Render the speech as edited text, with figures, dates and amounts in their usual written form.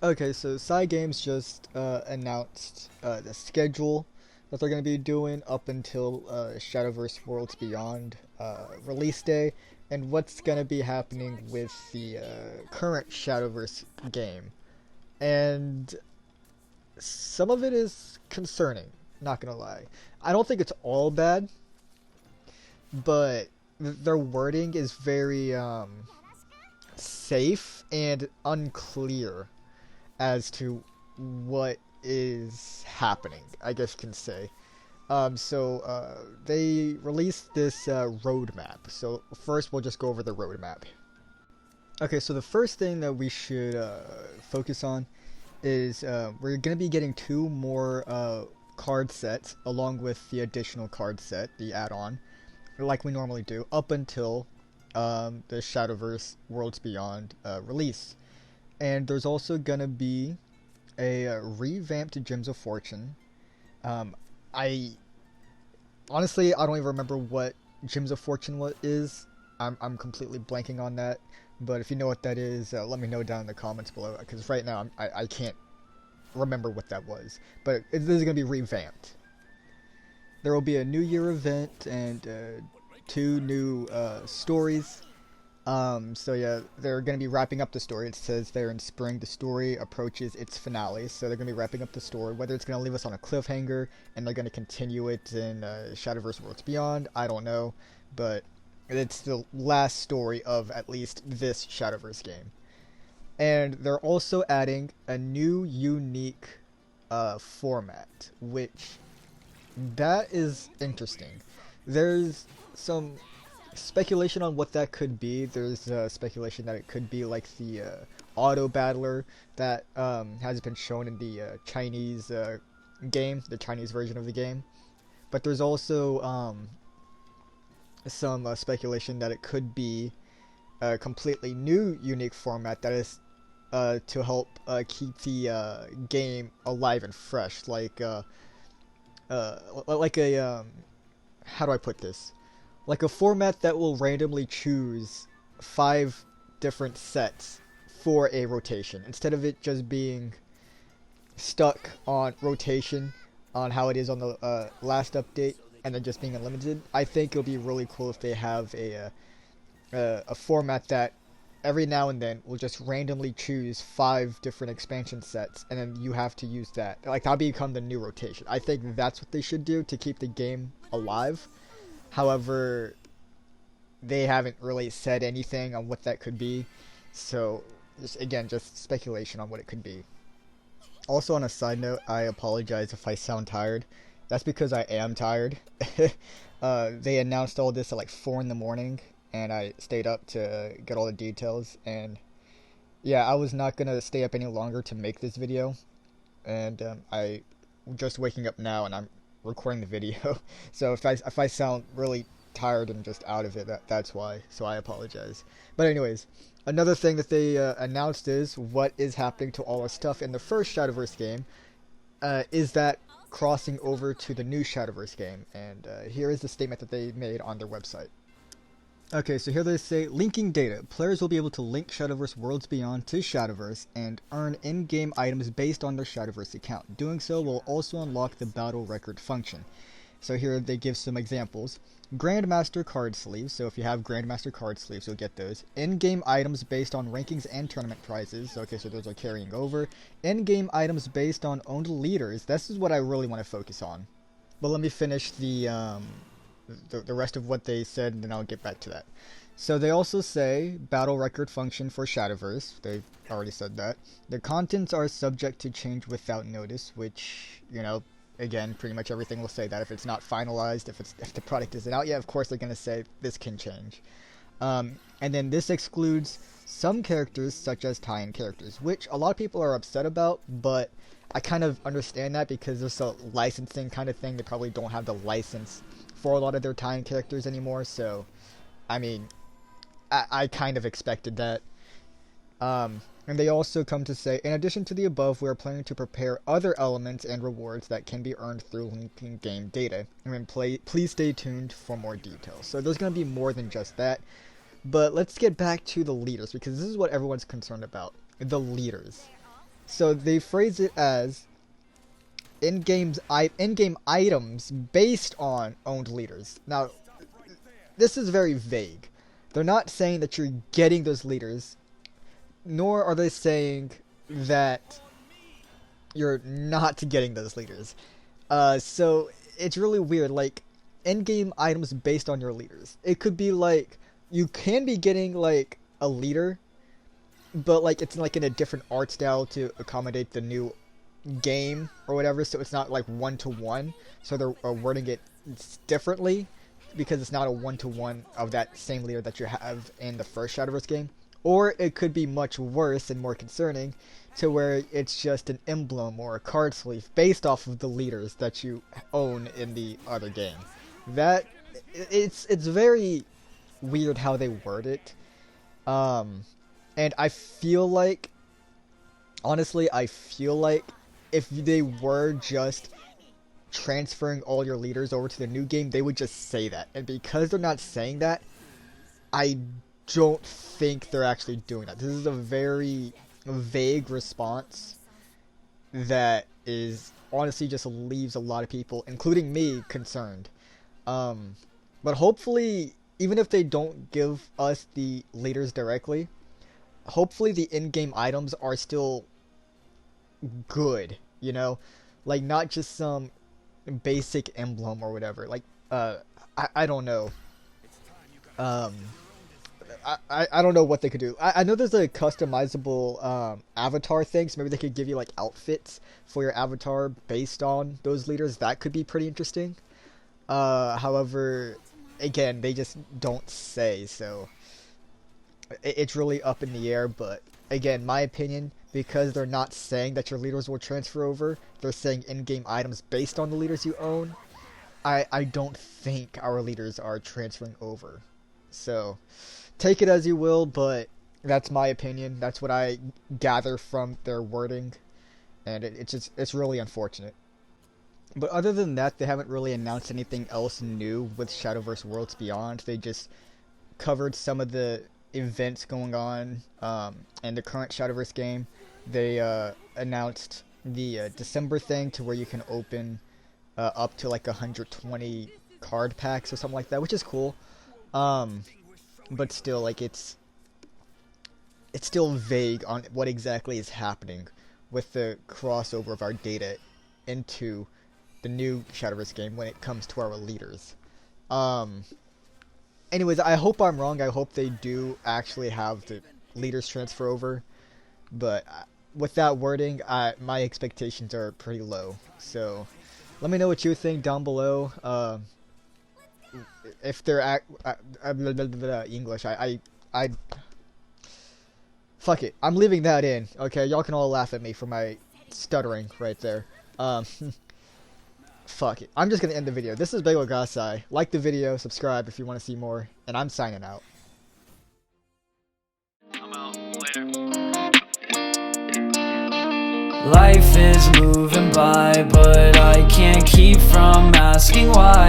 Okay, so Cygames just announced the schedule that they're going to be doing up until Shadowverse Worlds Beyond release day, and what's going to be happening with the current Shadowverse game. And some of it is concerning, not going to lie. I don't think it's all bad, but their wording is very safe and unclear as to what is happening, I guess you can say. They released this roadmap. So first we'll just go over the roadmap. Okay, so the first thing that we should focus on is we're going to be getting two more card sets along with the additional card set, the add-on, like we normally do, up until the Shadowverse Worlds Beyond release. And there's also gonna be a revamped Gems of Fortune. I honestly I don't even remember what Gems of Fortune is. I'm completely blanking on that. But if you know what that is, let me know down in the comments below. Because right now I can't remember what that was. But this is gonna be revamped. There will be a New Year event and two new stories. So yeah, they're going to be wrapping up the story. It says there in spring the story approaches its finale. So they're going to be wrapping up the story. Whether it's going to leave us on a cliffhanger and they're going to continue it in Shadowverse Worlds Beyond, I don't know. But it's the last story of at least this Shadowverse game. And they're also adding a new unique format, which that is interesting. There's some speculation on what that could be. There's speculation that it could be like the auto battler that has been shown in the Chinese game, the Chinese version of the game. But there's also some speculation that it could be a completely new unique format that is to help keep the game alive and fresh, like a how do I put this? Like a format that will randomly choose 5 different sets for a rotation instead of it just being stuck on rotation on how it is on the last update and then just being unlimited. I think it'll be really cool if they have a format that every now and then will just randomly choose 5 different expansion sets and then you have to use that. Like that'll become the new rotation. I think that's what they should do to keep the game alive. However, they haven't really said anything on what that could be, so just speculation on what it could be. Also, on a side note, I apologize if I sound tired. That's because I am tired. They announced all this at like 4 in the morning, and I stayed up to get all the details, and yeah, I was not gonna stay up any longer to make this video, and I just waking up now, and I'm recording the video. So if I sound really tired and just out of it, that's why. So I apologize. But anyways, another thing that they announced is what is happening to all our stuff in the first Shadowverse game. Is that crossing over to the new Shadowverse game? And here is the statement that they made on their website. Okay, so here they say, linking data. Players will be able to link Shadowverse Worlds Beyond to Shadowverse and earn in-game items based on their Shadowverse account. Doing so will also unlock the battle record function. So here they give some examples. Grandmaster card sleeves, so if you have Grandmaster card sleeves, you'll get those. In-game items based on rankings and tournament prizes. Okay, so those are carrying over. In-game items based on owned leaders. This is what I really want to focus on. But let me finish the rest of what they said, and then I'll get back to that. So they also say battle record function for Shadowverse. They've already said that. The contents are subject to change without notice, which, you know, again, pretty much everything will say that. If it's not finalized, if the product isn't out yet, of course they're going to say this can change. And then this excludes some characters, such as tie-in characters, which a lot of people are upset about, but I kind of understand that because there's a licensing kind of thing. They probably don't have the license for a lot of their tie-in characters anymore, so I mean, I kind of expected that. And they also come to say, in addition to the above, we are planning to prepare other elements and rewards that can be earned through linking game data. And then please stay tuned for more details. So there's going to be more than just that. But let's get back to the leaders, because this is what everyone's concerned about. The leaders. So they phrase it as in-game items based on owned leaders. Now, this is very vague. They're not saying that you're getting those leaders, nor are they saying that you're not getting those leaders. So it's really weird. Like, in-game items based on your leaders. It could be like you can be getting like a leader, but like it's like in a different art style to accommodate the new game or whatever. So it's not like 1-to-1. So they're wording it differently because it's not a 1-to-1 of that same leader that you have in the first Shadowverse game. Or it could be much worse and more concerning, to where it's just an emblem or a card sleeve based off of the leaders that you own in the other game. That it's very weird how they word it. And I feel like, honestly, I feel like if they were just transferring all your leaders over to the new game, they would just say that. And because they're not saying that, I don't think they're actually doing that. This is a very vague response that is honestly just leaves a lot of people, including me, concerned. But hopefully, even if they don't give us the leaders directly, hopefully the in-game items are still good, you know? Like, not just some basic emblem or whatever. Like, I don't know. I don't know what they could do. I know there's a customizable avatar thing, so maybe they could give you like outfits for your avatar based on those leaders. That could be pretty interesting. However, again, they just don't say, so it's really up in the air. But again, my opinion, because they're not saying that your leaders will transfer over, they're saying in-game items based on the leaders you own. I don't think our leaders are transferring over. So take it as you will, but that's my opinion. That's what I gather from their wording, and it's really unfortunate. But other than that, they haven't really announced anything else new with Shadowverse Worlds Beyond. They just covered some of the events going on in the current Shadowverse game. They announced the December thing, to where you can open up to like 120 card packs or something like that, which is cool. But still, like, it's still vague on what exactly is happening with the crossover of our data into the new Shadowverse game when it comes to our leaders. Anyways, I hope I'm wrong. I hope they do actually have the leaders transfer over. But with that wording, my expectations are pretty low. So let me know what you think down below. If they're English, I fuck it. I'm leaving that in. Okay, y'all can all laugh at me for my stuttering right there. Fuck it. I'm just gonna end the video. This is Bagel Gasai. Like the video, subscribe if you want to see more, and I'm signing out. I'm out. Later. Life is moving by, but I can't keep from asking why.